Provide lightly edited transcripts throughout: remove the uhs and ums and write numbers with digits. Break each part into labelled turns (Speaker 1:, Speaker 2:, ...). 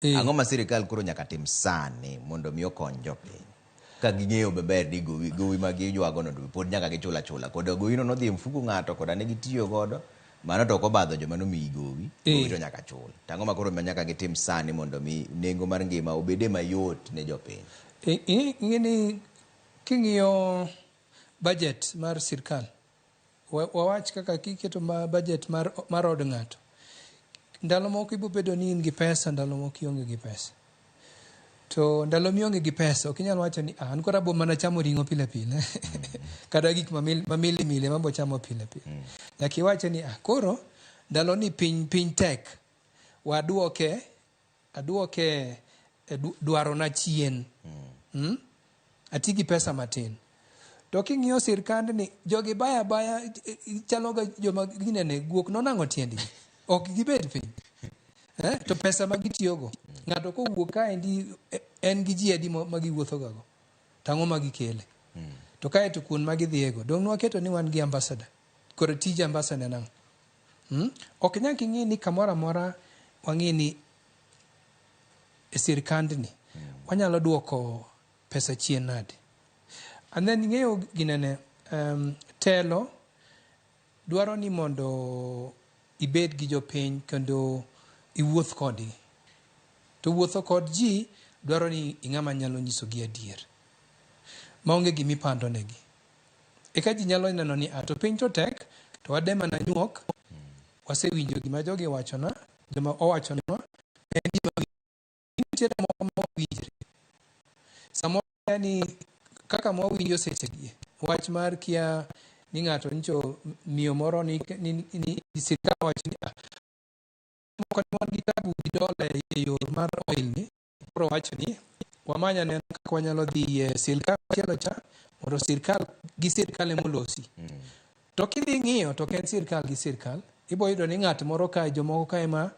Speaker 1: Ang'o ma sirkal koro nyaka tim sani mondo mi okony jopiny? Ka ging'eyo ber ni gowi ma giywago no pod nyaka gichula chula. Kod gowi no nodhi e mfuko ng'ato koda ne gitiyo godo. Mano to kobadho joma nomiyi gowi to nyaka chul. Tang'o ma koro nyaka gitim sani mondo mi nengo mar ngima obede mayot ne jopiny.
Speaker 2: Ing'eni king'iyo budget mar sirkal, wawach kaka kiketo budget mar od ng'ato, ndalo moko ibo bedo ni in gi pesa, ndalo moko ionge gi pesa. To ndalo mionge gi pesa ok inyal wacho ni an kora bo mana chamo ring'o pile pile kada gik mamili mile mambo chamo pile pile. Nyaka iwacho ni koro ndalo ni piny tek, aduoke dwaro na chien. Ati gi pesa matin. To king'iyo sirkand ni jogi baya chalo ga joma ginene guok nonang'o tiendgi. Ok gibed piny. To pesa ma gitiyogo, ng'ato kowuok ka en gi ji adi ma giwuotho gago. Tang'o ma gikele. To kae to kuon ma gidhiego. Dong' waketo ni wan gi ambassador. Koro tij ambassador nang'o. Ok nyaka ing'i ni kamoro amora wang'i ni e sirkand ni wanyalo duoko pesa chien nade. And then ing'eyo ginene telo dwaro ni mondo ibed gi jopiny kendo iwuoth kodgi. To wuotho kod ji dwaro ni ing'ama nyalo nyiso gi adier. Maonge gimi pando negi. Eka ji nyalo neno ni to piny to tek, to wade mana nyuok, wasewinjo gima jogi wachona, joma owachonwa, en gima nitiere moko ma winjre. Samoro ni kaka mwawinjo sechegi, wach mar kia ni ng'ato ncho miyo moro ni sirkal wacho ni moko ni wan gi tabu gi dola e yor mar oil ni, koro wacho ni wamanya neno kaka wanyalo dhi e sirkal machielo cha mondo sirkal gi sirkal emolosi. To kidhi ng'iyo to ken sirkal gi sirkal, ibo yudo ni ng'at moro kae, jomoko kae ma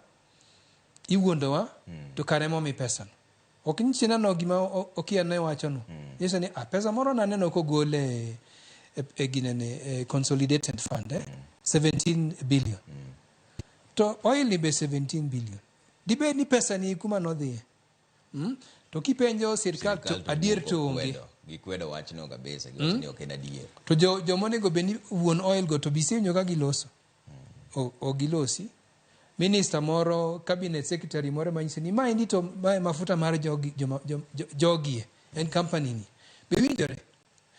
Speaker 2: iwuondowa to kare momi pesa no. Ok nyisi neno gima okia ne wacho no. Nyisa ni pesa moro naneno kogole e ginene consolidated fund 17 billion. To oil ni be 17 billion. Dibe ni pesa ni kuma nodhiye. To kipenjo sirkal to adier to onge.
Speaker 1: Gikwedo wach no kabisa, giwacho ni ok en adier.
Speaker 2: To jomonego beni wuon oil go to bisenyo ka giloso. O gilosi. Minister moro, cabinet secretary moro manyisi ni ma indi to mafuta mar jogi en company ni. Be winjore?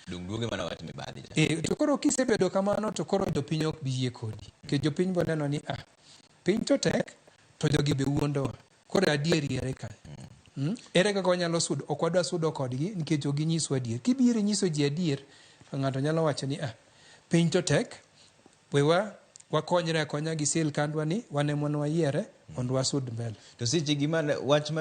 Speaker 1: Duoge mana wach mibadhi.
Speaker 2: To koro kisebedo kamano to koro jopiny ok biyie kodi. Ke jopiny bo neno ni piny to tek to jogi be wuondowa. Koro adieri ere ka. Ere kaka wanyalo sudo, ok wadwa sudo kodgi nikech ok ginyiso adier. Kibiro nyiso ji adier, to ng'ato nyalo wacho ni piny to tek, wakonyre akonya gi sirkandwa ni, wane mon wayiere mondo wasud mbele.
Speaker 1: To seche gima wach